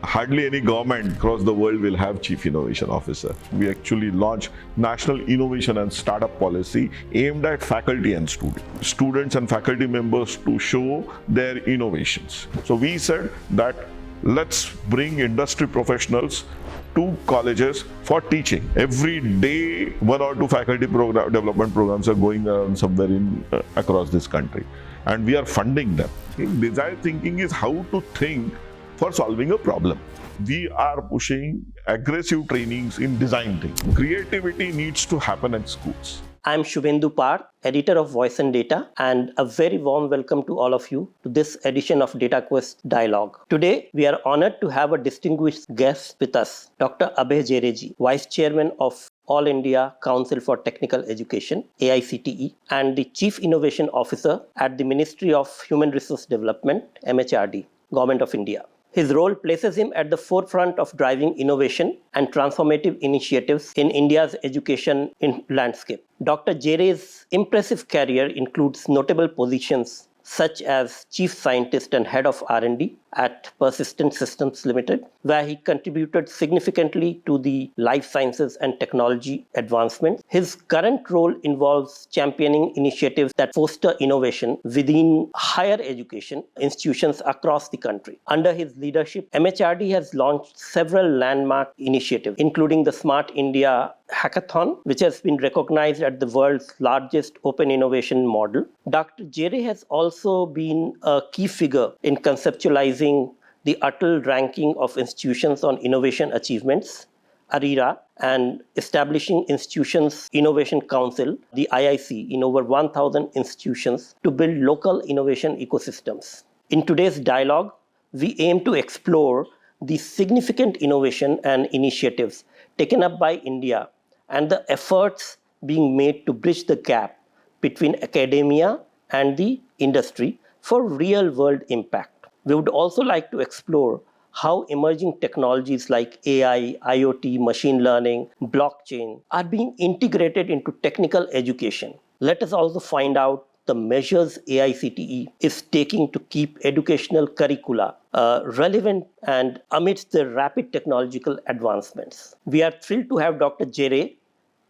Hardly any government across the world will have Chief Innovation Officer. We actually launched National Innovation and Startup Policy aimed at faculty and students and faculty members to show their innovations. So we said that let's bring industry professionals to colleges for teaching. Every day, 1 or 2 faculty development programs are going around somewhere across this country, and we are funding them. Design thinking is how to think for solving a problem. We are pushing aggressive trainings in design thinking. Creativity needs to happen at schools. I'm Shubhendu Parth, editor of Voice&Data, and a very warm welcome to all of you to this edition of Dataquest Dialogue. Today, we are honored to have a distinguished guest with us, Dr. Abhay Jere, Vice Chairman of All India Council for Technical Education, AICTE, and the Chief Innovation Officer at the Ministry of Human Resource Development, MHRD, Government of India. His role places him at the forefront of driving innovation and transformative initiatives in India's education landscape. Dr. Jere's impressive career includes notable positions such as Chief Scientist and Head of R&D at Persistent Systems Limited, where he contributed significantly to the life sciences and technology advancement. His current role involves championing initiatives that foster innovation within higher education institutions across the country. Under his leadership, MHRD has launched several landmark initiatives, including the Smart India Hackathon, which has been recognized as the world's largest open innovation model. Dr. Jere has also been a key figure in conceptualizing the Atal ranking of institutions on innovation achievements, ARIRA, and establishing institutions Innovation Council, the IIC, in over 1,000 institutions to build local innovation ecosystems. In today's dialogue, we aim to explore the significant innovation and initiatives taken up by India and the efforts being made to bridge the gap between academia and the industry for real-world impact. We would also like to explore how emerging technologies like AI, IoT, machine learning, blockchain are being integrated into technical education. Let us also find out the measures AICTE is taking to keep educational curricula relevant and amidst the rapid technological advancements. We are thrilled to have Dr. Jere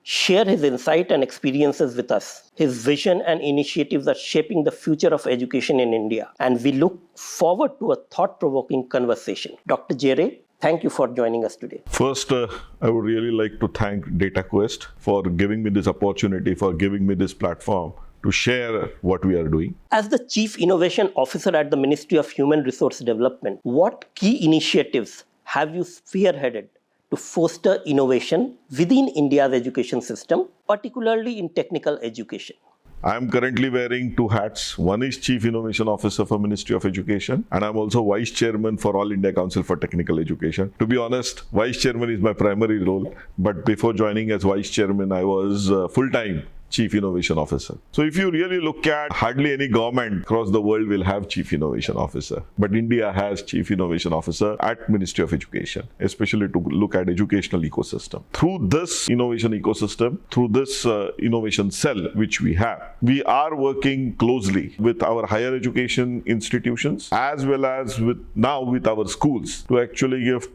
share his insight and experiences with us. His vision and initiatives are shaping the future of education in India, and we look forward to a thought-provoking conversation. Dr. Jere, thank you for joining us today. First, I would really like to thank Dataquest for giving me this opportunity, for giving me this platform to share what we are doing. As the Chief Innovation Officer at the Ministry of Human Resource Development, what key initiatives have you spearheaded to foster innovation within India's education system, particularly in technical education? I am currently wearing 2 hats. One is Chief Innovation Officer for Ministry of Education, and I'm also Vice Chairman for All India Council for Technical Education. To be honest, Vice Chairman is my primary role, but before joining as Vice Chairman, I was full-time Chief Innovation Officer. So if you really look at, hardly any government across the world will have Chief Innovation Officer, but India has Chief Innovation Officer at Ministry of Education, especially to look at educational ecosystem. Through this innovation ecosystem, through this innovation cell which we have, we are working closely with our higher education institutions as well as with our schools to actually give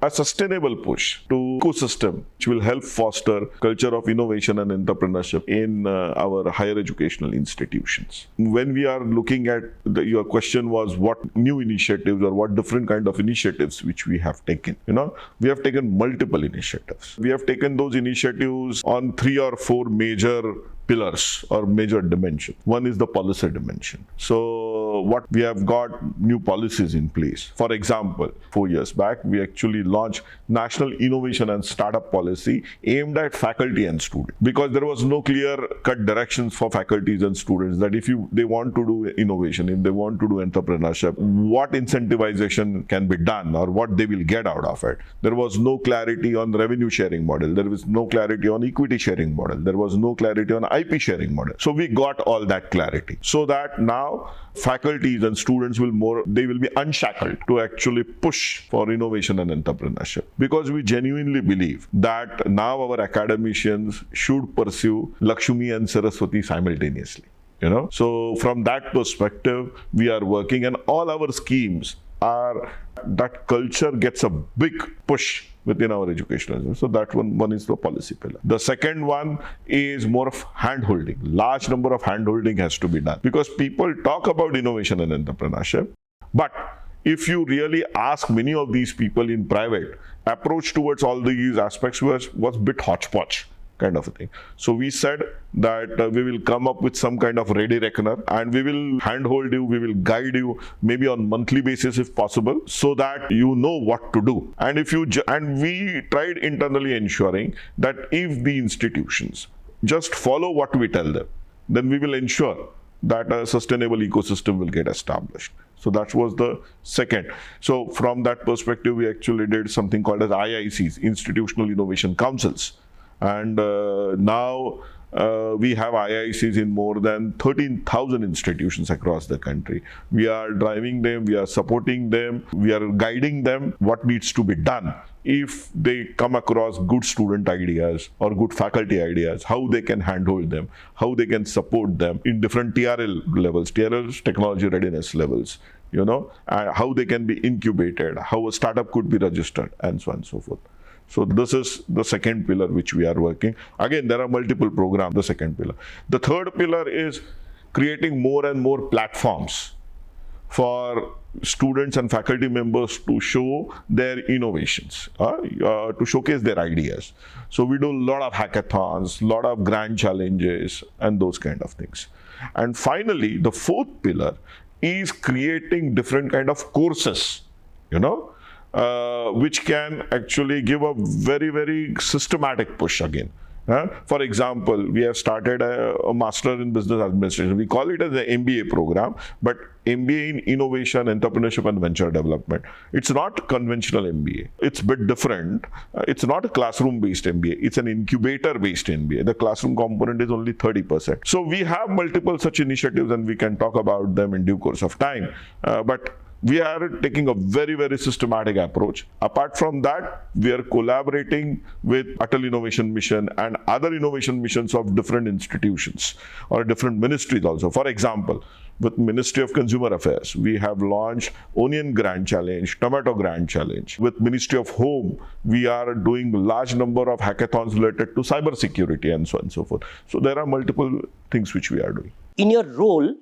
a sustainable push to ecosystem which will help foster culture of innovation and entrepreneurship in our higher educational institutions. When we are looking at, your question was what new initiatives or what different kind of initiatives which we have taken. We have taken multiple initiatives. We have taken those initiatives on 3 or 4 major pillars or major dimensions. One is the policy dimension. So what we have got new policies in place. For example, 4 years back, we actually launched National Innovation and Startup Policy aimed at faculty and students, because there was no clear-cut directions for faculties and students that if they want to do innovation, if they want to do entrepreneurship, what incentivization can be done or what they will get out of it. There was no clarity on revenue sharing model. There was no clarity on equity sharing model. There was no clarity on IP sharing model. So we got all that clarity so that now faculties and students will be unshackled to actually push for innovation and entrepreneurship, because we genuinely believe that now our academicians should pursue Lakshmi and Saraswati simultaneously. So from that perspective, we are working, and all our schemes that culture gets a big push within our education. So that one is the policy pillar. The second one is more of hand-holding. Large number of hand-holding has to be done because people talk about innovation and entrepreneurship, but if you really ask many of these people in private, approach towards all these aspects was a bit hodgepodge kind of a thing. So we said that we will come up with some kind of ready reckoner and we will handhold you, we will guide you maybe on monthly basis if possible, so that you know what to do. And we tried internally ensuring that if the institutions just follow what we tell them, then we will ensure that a sustainable ecosystem will get established. So that was the second. So from that perspective, we actually did something called as IICs, Institutional Innovation Councils. And now we have IICs in more than 13,000 institutions across the country. We are driving them, we are supporting them, we are guiding them what needs to be done. If they come across good student ideas or good faculty ideas, how they can handhold them, how they can support them in different TRL levels, TRL's technology readiness levels, and how they can be incubated, how a startup could be registered, and so on and so forth. So this is the second pillar which we are working. Again, there are multiple programs, the second pillar. The third pillar is creating more and more platforms for students and faculty members to show their innovations, to showcase their ideas. So we do a lot of hackathons, a lot of grand challenges, and those kind of things. And finally, the fourth pillar is creating different kind of courses, which can actually give a very, very systematic push again. For example, we have started a Master in Business Administration. We call it as an MBA program, but MBA in Innovation, Entrepreneurship and Venture Development. It's not conventional MBA. It's a bit different. It's not a classroom-based MBA. It's an incubator-based MBA. The classroom component is only 30%. So we have multiple such initiatives and we can talk about them in due course of time. But we are taking a very, very systematic approach. Apart from that, we are collaborating with Atal Innovation Mission and other innovation missions of different institutions or different ministries also. For example, with Ministry of Consumer Affairs, we have launched Onion Grand Challenge, Tomato Grand Challenge. With Ministry of Home, we are doing a large number of hackathons related to cyber security and so on and so forth. So there are multiple things which we are doing. In your role,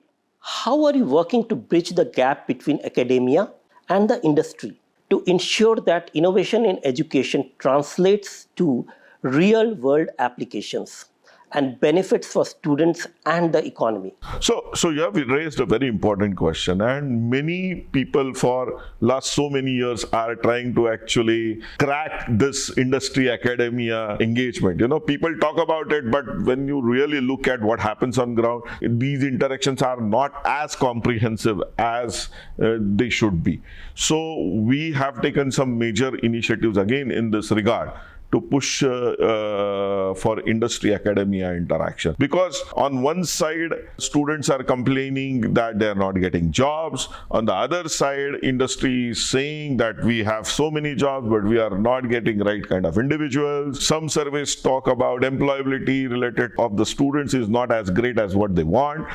how are you working to bridge the gap between academia and the industry to ensure that innovation in education translates to real-world applications and benefits for students and the economy? So you have raised a very important question, and many people for last so many years are trying to actually crack this industry academia engagement. People talk about it, but when you really look at what happens on ground, these interactions are not as comprehensive as they should be. So we have taken some major initiatives again in this regard to push for industry academia interaction. Because on one side, students are complaining that they're not getting jobs. On the other side, industry is saying that we have so many jobs, but we are not getting right kind of individuals. Some surveys talk about employability related of the students is not as great as what they want.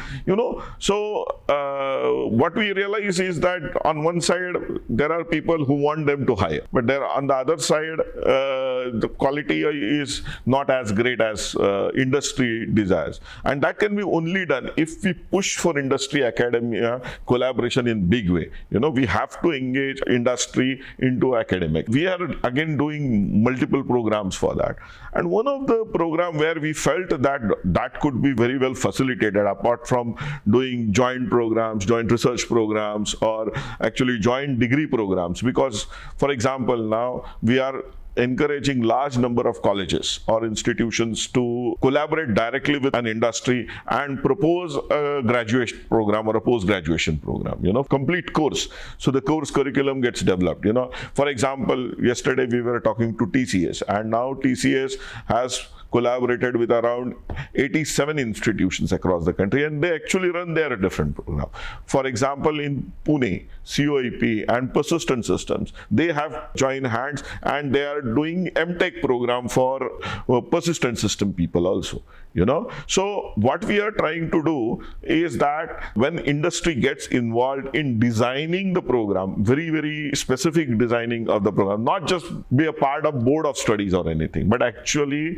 So what we realize is that on one side, there are people who want them to hire, but there on the other side, the quality is not as great as industry desires. And that can be only done if we push for industry academia collaboration in big way. We have to engage industry into academic. We are again doing multiple programs for that. And one of the program where we felt that could be very well facilitated, apart from doing joint programs, joint research programs, or actually joint degree programs, because for example, now we are encouraging large number of colleges or institutions to collaborate directly with an industry and propose a graduation program or a post-graduation program, complete course. So the course curriculum gets developed, For example, yesterday we were talking to TCS, and now TCS has collaborated with around 87 institutions across the country, and they actually run their different program. For example, in Pune, COEP and Persistent Systems, they have joined hands and they are doing MTech program for persistent system people also. So what we are trying to do is that when industry gets involved in designing the program, very, very specific designing of the program, not just be a part of board of studies or anything, but actually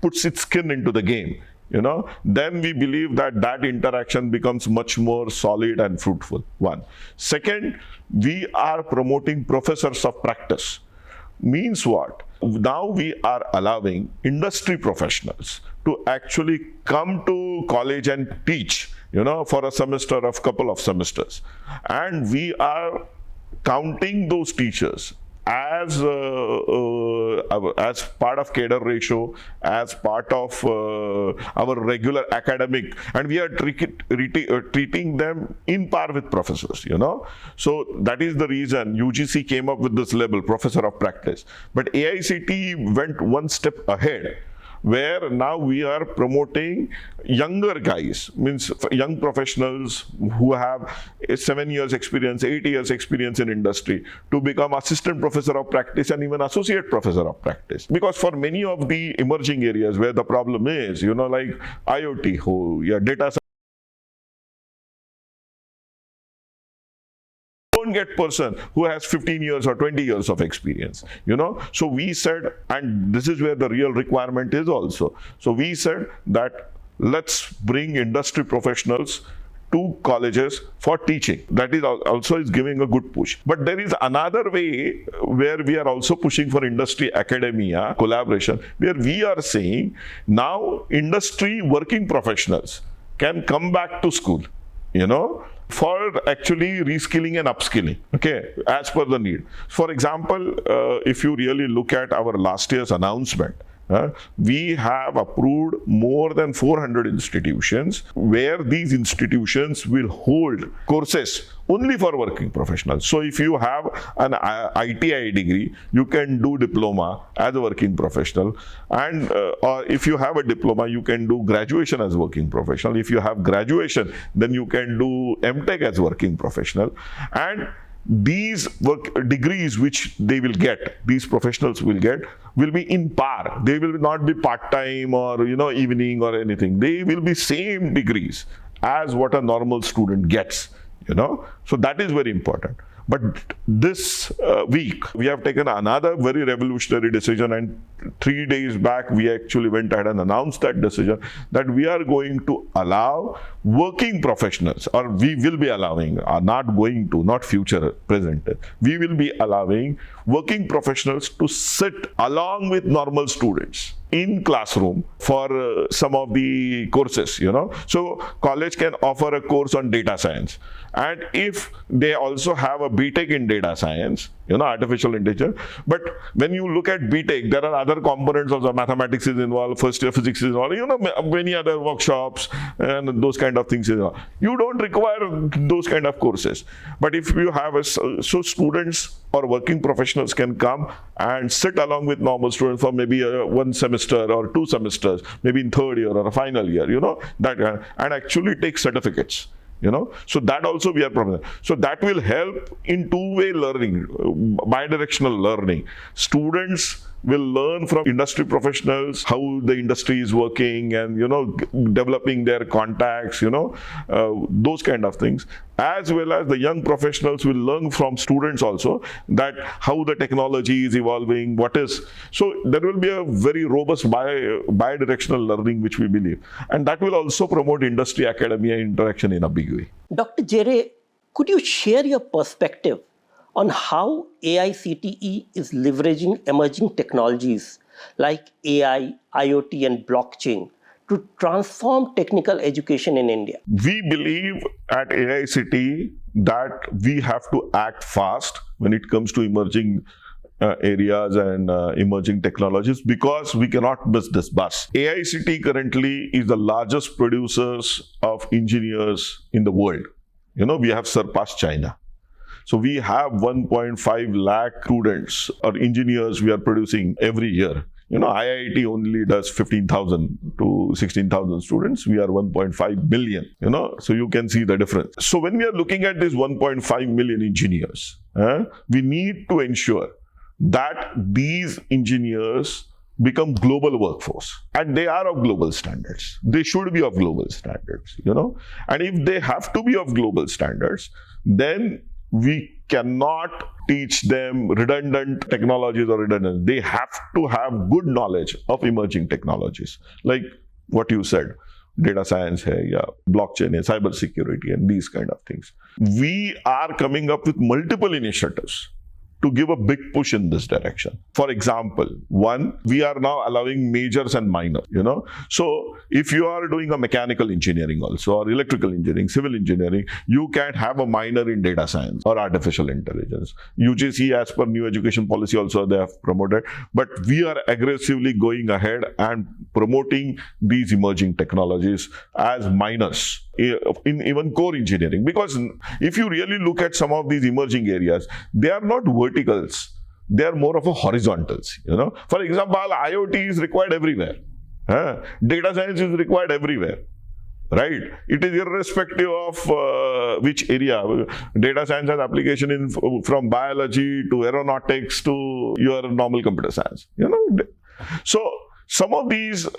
puts its skin into the game, then we believe that interaction becomes much more solid and fruitful. One. Second, we are promoting professors of practice. Means what? Now we are allowing industry professionals to actually come to college and teach, for a semester of couple of semesters. And we are counting those teachers as part of cadre ratio, as part of our regular academic, and we are treating them in par with professors, So that is the reason UGC came up with this label, Professor of Practice. But AICTE went one step ahead, where now we are promoting younger guys, means young professionals who have 7 years experience, 8 years experience in industry, to become assistant professor of practice and even associate professor of practice. Because for many of the emerging areas where the problem is, like IoT, data science, don't get person who has 15 years or 20 years of experience, So we said, and this is where the real requirement is also. So we said that let's bring industry professionals to colleges for teaching. That is also is giving a good push. But there is another way where we are also pushing for industry academia collaboration, where we are saying now industry working professionals can come back to school, for actually reskilling and upskilling, as per the need. For example, if you really look at our last year's announcement, we have approved more than 400 institutions where these institutions will hold courses only for working professionals. So if you have an ITI degree, you can do diploma as a working professional, and or if you have a diploma, you can do graduation as working professional. If you have graduation, then you can do MTech as working professional. And these degrees which they will get, these professionals will get, will be in par. They will not be part-time or evening or anything. They will be same degrees as what a normal student gets, So that is very important. But this week, we have taken another very revolutionary decision, and 3 days back, we actually went ahead and announced that decision, that we are going to allow working professionals, or we will be allowing, not going to, not future, present, we will be allowing working professionals to sit along with normal students in classroom for some of the courses, So college can offer a course on data science. And if they also have a BTech in data science, artificial intelligence. But when you look at BTech, there are other components of the mathematics is involved, first year physics is involved, many other workshops and those kind of things is involved. You don't require those kind of courses. But if you have so students or working professionals can come and sit along with normal students for maybe 1 semester or 2 semesters, maybe in third year or a final year, that and actually take certificates. So that also we are promising. So that will help in two-way learning, bidirectional learning. Students will learn from industry professionals how the industry is working and developing their contacts, those kind of things, as well as the young professionals will learn from students also that how the technology is evolving, so there will be a very robust bidirectional learning which we believe, and that will also promote industry academia interaction in a big way. Dr. Jere, could you share your perspective on how AICTE is leveraging emerging technologies like AI, IoT, and blockchain to transform technical education in India? We believe at AICTE that we have to act fast when it comes to emerging areas and emerging technologies, because we cannot miss this bus. AICTE currently is the largest producers of engineers in the world. We have surpassed China. So we have 1.5 lakh students or engineers we are producing every year. IIT only does 15,000 to 16,000 students. We are 1.5 million, so you can see the difference. So when we are looking at these 1.5 million engineers, we need to ensure that these engineers become global workforce, and they are of global standards. They should be of global standards, and if they have to be of global standards, then we cannot teach them redundant technologies or redundant. They have to have good knowledge of emerging technologies, like what you said, data science hai, yeah, blockchain hai, cyber security, and these kind of things. We are coming up with multiple initiatives to give a big push in this direction. For example, one, we are now allowing majors and minors, So if you are doing a mechanical engineering also, or electrical engineering, civil engineering, you can have a minor in data science or artificial intelligence. UGC, as per new education policy also, they have promoted. But we are aggressively going ahead and promoting these emerging technologies as minors in even core engineering, because if you really look at some of these emerging areas, they are not verticals, they are more of a horizontals. For example, IoT is required everywhere, data science is required everywhere, right? It is irrespective of which area. Data science has application from biology to aeronautics to your normal computer science. So some of these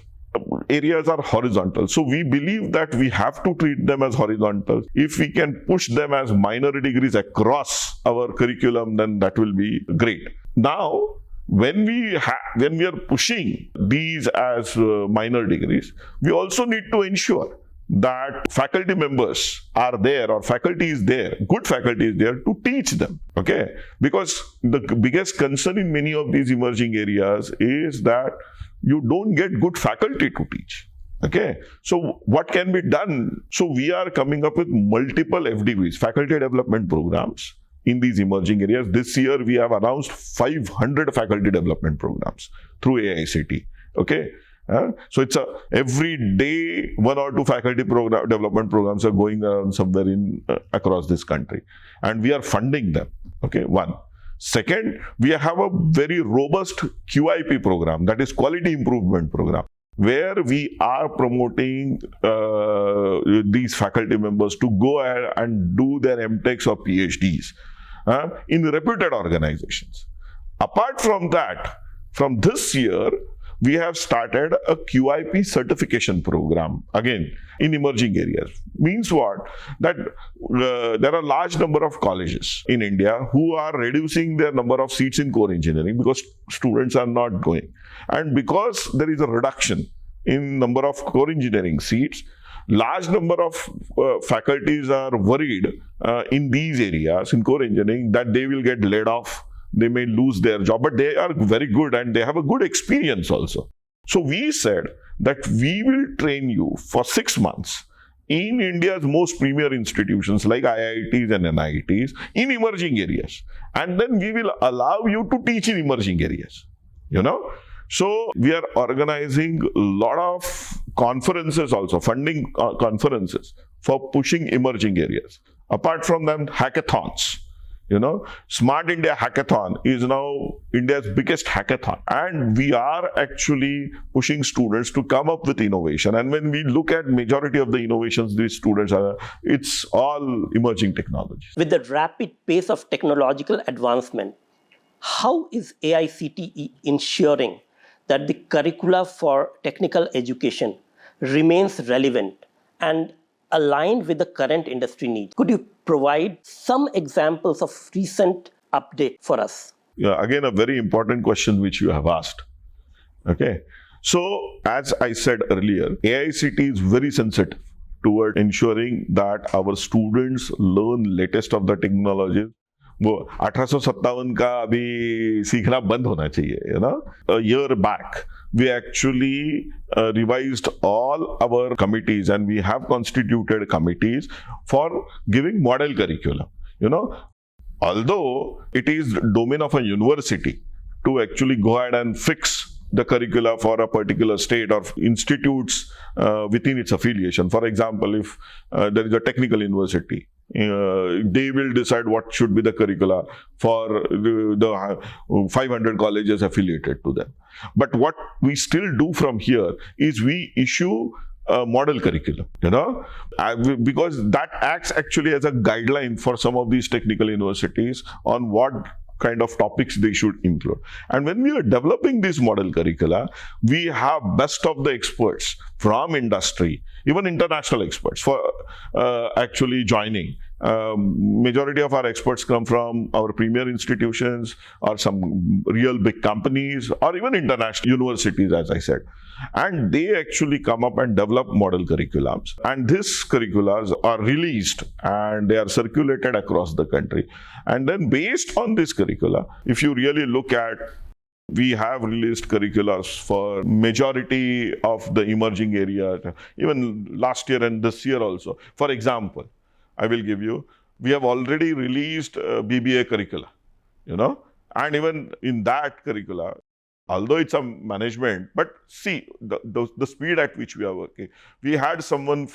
areas are horizontal. So we believe that we have to treat them as horizontal. If we can push them as minor degrees across our curriculum, then that will be great. Now, when we are pushing these as minor degrees, we also need to ensure that faculty members are there, or faculty is there, good faculty is there to teach them, okay? Because the biggest concern in many of these emerging areas is that you don't get good faculty to teach, okay? So what can be done? So we are coming up with multiple FDVs, faculty development programs, in these emerging areas. This year we have announced 500 faculty development programs through AICTE, okay? So it's every day 1 or 2 faculty development programs are going around somewhere across this country, and we are funding them, okay? One. Second, we have a very robust QIP program, that is quality improvement program, where we are promoting these faculty members to go ahead and do their MTechs or PhDs in reputed organizations. Apart from that, from this year, we have started a QIP certification program, again, in emerging areas. Means what? That there are a large number of colleges in India who are reducing their number of seats in core engineering because students are not going. And because there is a reduction in number of core engineering seats, large number of faculties are worried in these areas, in core engineering, that they will get laid off. They may lose their job, but they are very good and they have a good experience also. So we said that we will train you for 6 months in India's most premier institutions like IITs and NITs in emerging areas. And then we will allow you to teach in emerging areas, So we are organizing a lot of conferences also, funding conferences for pushing emerging areas. Apart from them, hackathons. Smart India Hackathon is now India's biggest hackathon, and we are actually pushing students to come up with innovation. And when we look at majority of the innovations these students are, it's all emerging technologies. With the rapid pace of technological advancement, how is AICTE ensuring that the curricula for technical education remains relevant and aligned with the current industry needs? Could you provide some examples of recent update for us? Yeah, again, a very important question which you have asked. Okay. So, as I said earlier, AICTE is very sensitive toward ensuring that our students learn latest of the technologies. वो 1857 का अभी सीखना बंद होना चाहिए, A year back, we actually revised all our committees, and we have constituted committees for giving model curriculum. Although it is domain of a university to actually go ahead and fix the curricula for a particular state or institutes within its affiliation. For example, if there is a technical university, they will decide what should be the curricula for the 500 colleges affiliated to them. But what we still do from here is we issue a model curriculum, because that acts actually as a guideline for some of these technical universities on what kind of topics they should include. And when we are developing these model curricula, we have best of the experts from industry, even international experts for actually joining. Majority of our experts come from our premier institutions or some real big companies or even international universities, as I said. And they actually come up and develop model curriculums. And these curriculums are released and they are circulated across the country. And then based on this curricula, if you really look at, we have released curricula for majority of the emerging areas, even last year and this year also. For example, I will give you, we have already released BBA curricula, and even in that curricula, although it's a management, but see the speed at which we are working. We had someone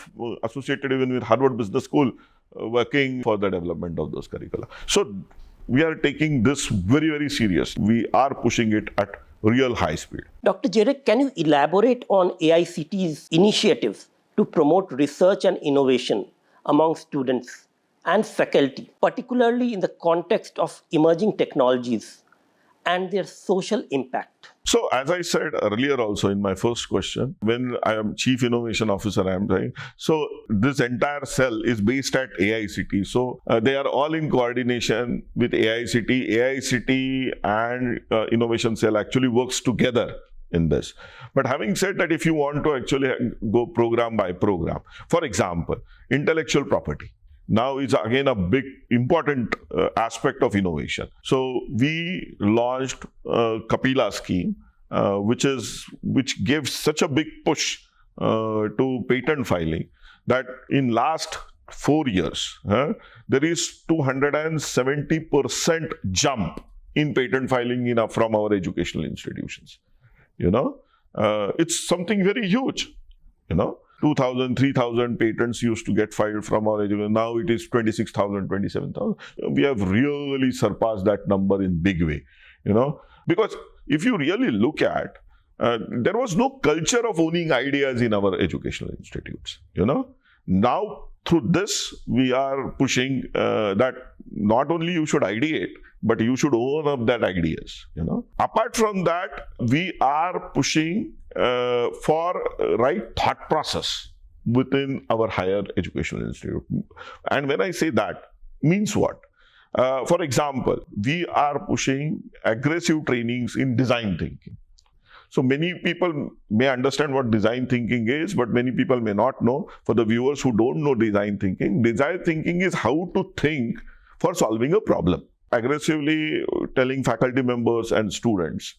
associated even with Harvard Business School working for the development of those curricula. So we are taking this very, very serious. We are pushing it at real high speed. Dr. Jere, can you elaborate on AICTE's initiatives to promote research and innovation among students and faculty, particularly in the context of emerging technologies and their social impact? So, as I said earlier also in my first question, when I am Chief Innovation Officer, I am saying, so this entire cell is based at AICTE. So, they are all in coordination with AICTE. AICTE and Innovation Cell actually works together in this. But having said that, if you want to actually go program by program, for example, intellectual property now is again a big important aspect of innovation. So we launched Kapila scheme, which gives such a big push to patent filing that in last 4 years there is 270% jump in patent filing from our educational institutions. It's something very huge. 2,000, 3,000 patents used to get filed from our education. Now it is 26,000, 27,000. We have really surpassed that number in big way, because if you really look at, there was no culture of owning ideas in our educational institutes, Now, through this, we are pushing that not only you should ideate, but you should own up that ideas, Apart from that, we are pushing for right thought process within our higher educational institute. And when I say that, means what? For example, we are pushing aggressive trainings in design thinking. So many people may understand what design thinking is, but many people may not know. For the viewers who don't know design thinking is how to think for solving a problem. Aggressively telling faculty members and students,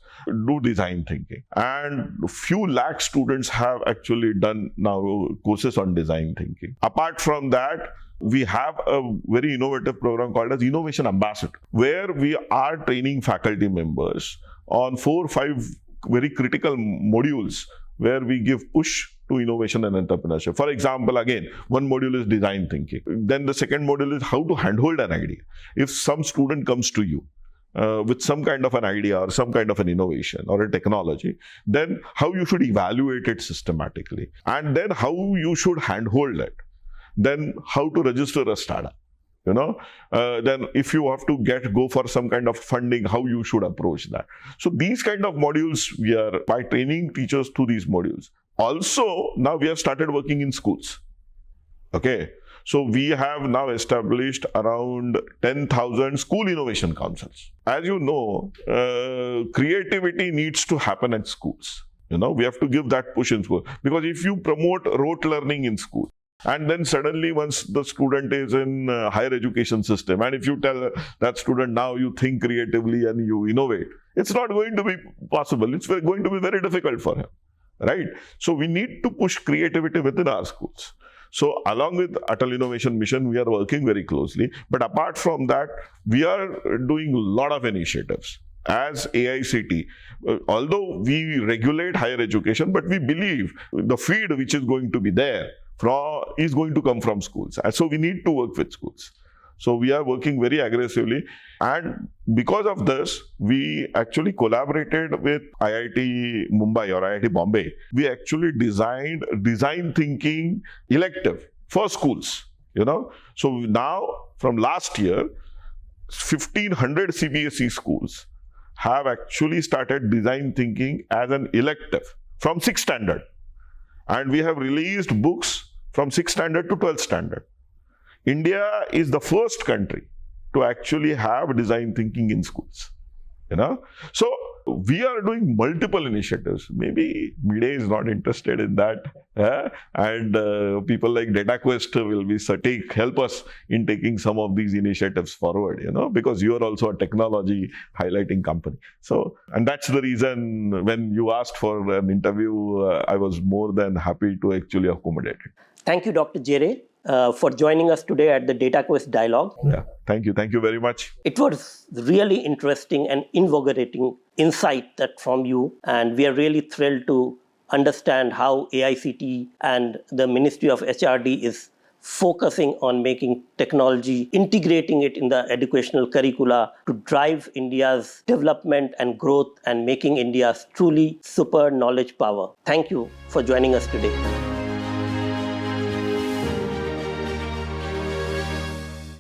do design thinking. And few lakh students have actually done now courses on design thinking. Apart from that, we have a very innovative program called as Innovation Ambassador, where we are training faculty members on 4 or 5 very critical modules where we give push to innovation and entrepreneurship. For example, again, one module is design thinking. Then the second module is how to handhold an idea. If some student comes to you with some kind of an idea or some kind of an innovation or a technology, then how you should evaluate it systematically, and then how you should handhold it, then how to register a startup. Then if you have to go for some kind of funding, how you should approach that. So these kind of modules, we are by training teachers through these modules. Also, now we have started working in schools. Okay. So we have now established around 10,000 school innovation councils. As you know, creativity needs to happen at schools. We have to give that push in school. Because if you promote rote learning in school, and then suddenly once the student is in higher education system, and if you tell that student now you think creatively and you innovate, it's not going to be possible. It's going to be very difficult for him, right? So we need to push creativity within our schools. So along with Atal Innovation Mission, we are working very closely. But apart from that, we are doing a lot of initiatives. As AICTE, although we regulate higher education, but we believe the feed which is going to be there is going to come from schools. And so we need to work with schools. So we are working very aggressively. And because of this, we actually collaborated with IIT Mumbai or IIT Bombay. We actually designed design thinking elective for schools. So now, from last year, 1,500 CBSE schools have actually started design thinking as an elective from 6th standard. And we have released books from 6th standard to 12th standard. India is the first country to actually have design thinking in schools. So we are doing multiple initiatives. Maybe media is not interested in that, and people like Dataquest will be help us in taking some of these initiatives forward. Because you are also a technology highlighting company. So, and that's the reason when you asked for an interview, I was more than happy to actually accommodate it. Thank you, Dr. Jere, for joining us today at the Dataquest Dialogue. Yeah, thank you very much. It was really interesting and invigorating insight that from you, and we are really thrilled to understand how AICTE and the Ministry of HRD is focusing on making technology, integrating it in the educational curricula to drive India's development and growth and making India truly super knowledge power. Thank you for joining us today.